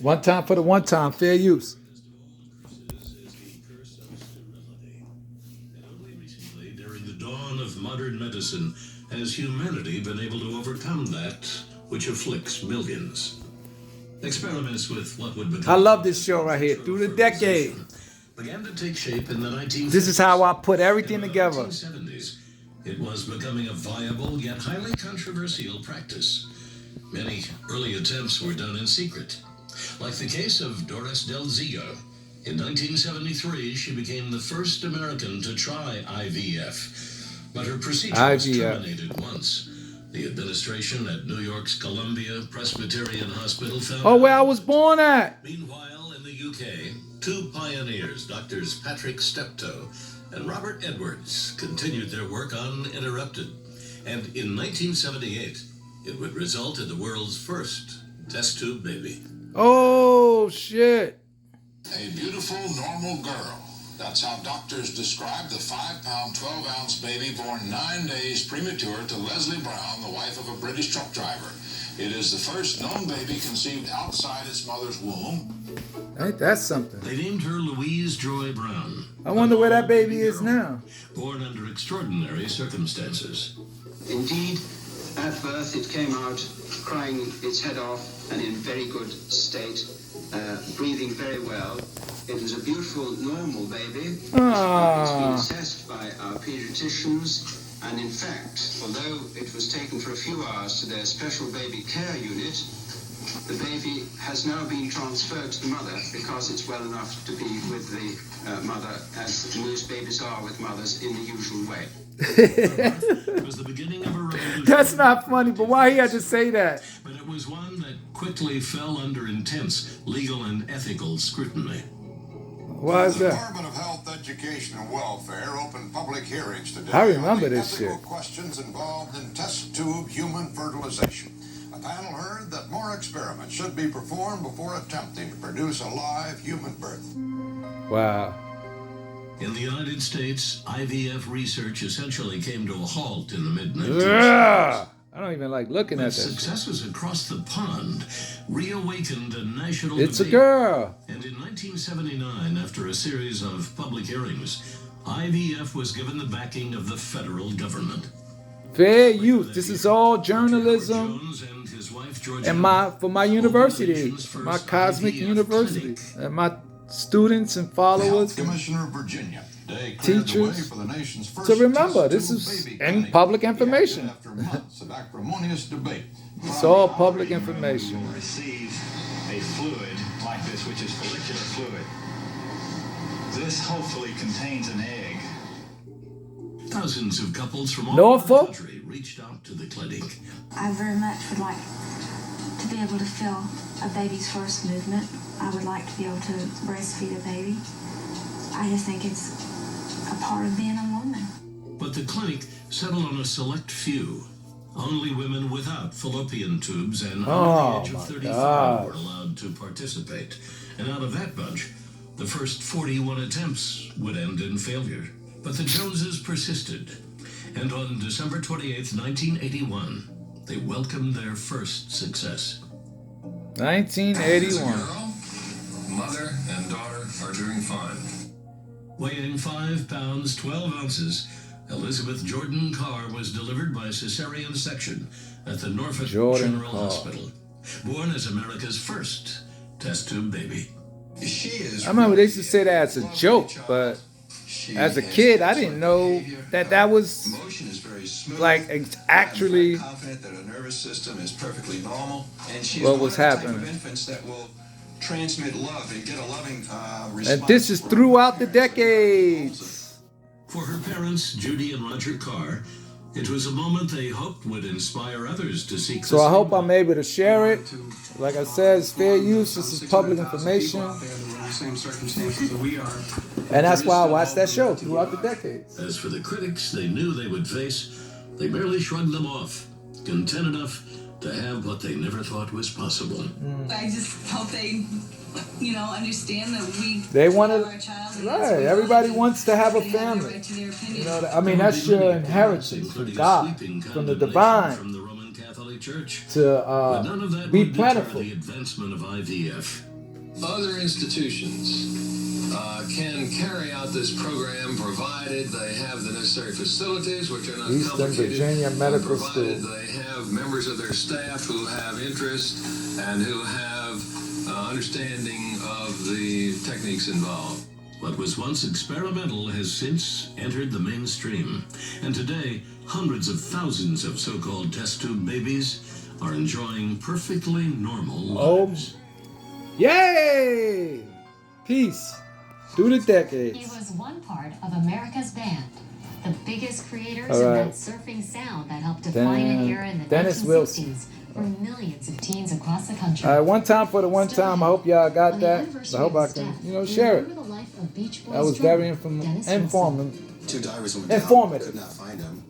One time for the one time, fair use. Only recently, during the dawn of modern medicine, has humanity been able to overcome that which afflicts millions. Experiments with what would I become love this show right here. Through the decade. began to take shape in the 1950s. This is how I put everything In the together. 1970s, it was becoming a viable yet highly controversial practice. Many early attempts were done in secret, like the case of Doris Del Zio. In 1973, she became the first American to try IVF, but her procedure was terminated once. The administration at New York's Columbia Presbyterian Hospital found Oh, where I was born at. Meanwhile, in the UK, two pioneers, Doctors Patrick Steptoe and Robert Edwards, continued their work uninterrupted. And in 1978, it would result in the world's first test tube baby. Oh, shit. A beautiful, normal girl. That's how doctors describe the 5-pound, 12-ounce baby born 9 days premature to Leslie Brown, the wife of a British truck driver. It is the first known baby conceived outside its mother's womb. Ain't that something? They named her Louise Joy Brown. I wonder where that baby is now. Born under extraordinary circumstances. Indeed, at birth it came out crying its head off and in very good state, breathing very well. It was a beautiful, normal baby. It's been assessed by our pediatricians, and in fact, although it was taken for a few hours to their special baby care unit, the baby has now been transferred to the mother because it's well enough to be with the mother, as most babies are with mothers in the usual way. It was the beginning of a revolution. That's not funny, but why he had to say that? But it was one that quickly fell under intense legal and ethical scrutiny. Why is The that? Department of Health, Education, and Welfare opened public hearings today. I remember on the this ethical shit. questions involved in test tube human fertilization. A panel heard that more experiments should be performed before attempting to produce a live human birth. Wow. In the United States, IVF research essentially came to a halt in the mid-1960s. Yeah. I don't even like looking But at that shit. successes across the pond reawakened a national It's a debate. girl. And in 1979, after a series of public hearings, IVF was given the backing of the federal government. Fair use. This is all journalism Jones and his wife, Georgia, and for my university, nation's first my cosmic IVF university, clinic. and my students and The followers. Health Commissioner of Virginia today cleared the way Teachers. for the nation's first So remember, test this tube is baby in clinic. public He acted information. after months of acrimonious debate. It's all public information. Receive a fluid like this, which is follicular fluid. This hopefully contains an egg. Thousands of couples from all Norfolk? over the country reached out to the clinic. I very much would like to be able to feel a baby's first movement. I would like to be able to breastfeed a baby. I just think it's a part of being a woman. But the clinic settled on a select few. Only women without fallopian tubes and under the age of 35 were allowed to participate. And out of that bunch, the first 41 attempts would end in failure. But the Joneses persisted. And on December 28th, 1981, they welcomed their first success. 1981. Mother and daughter are doing fine. Weighing 5 pounds, 12 ounces, Elizabeth Jordan Carr was delivered by cesarean section at the Norfolk General Hospital. Born as America's first test tube baby. She is I remember they used to say that as a joke, but as a kid, I didn't know that that was Motion is very smooth. like actually I'm confident that her nervous system is perfectly normal, and she's what one was of the type happening. of infants that will transmit love and get a loving response. And this is from throughout the her parents. decades. For her parents, Judy and Roger Carr, it was a moment they hoped would inspire others to seek So I hope I'm able to share it. Like I said, it's fair use. This is public information. Same circumstances that we are. And that's why I watched that show throughout the decades. As for the critics they knew they would face, they merely shrugged them off, content enough to have what they never thought was possible. I just hope they, understand that They want have to, our child and right, everybody wants to have a they have the family. right to their opinion. You know, I mean, that's your inheritance from God, from the divine. From the Roman Catholic church. to But none of that be would deter plentiful. the advancement of IVF. Other institutions can carry out this program provided they have the necessary facilities, which are not Eastern complicated, Virginia Medical provided School. they have members of their staff who have interest and who have understanding of the techniques involved. What was once experimental has since entered the mainstream, and today hundreds of thousands of so-called test tube babies are enjoying perfectly normal lives. Yay! Peace through the He decades. was one part of America's band, the biggest creators All of right. that surfing sound that helped define an era in the Dennis 1960s Wilson. for millions of teens across the country. All right, one time for the one time. I hope y'all got On the that. anniversary I hope of I his can, death, share it. remember the life of Beach Boys That was drummer very Dennis Wilson. informative. Two divers went down, Informative. could not find him.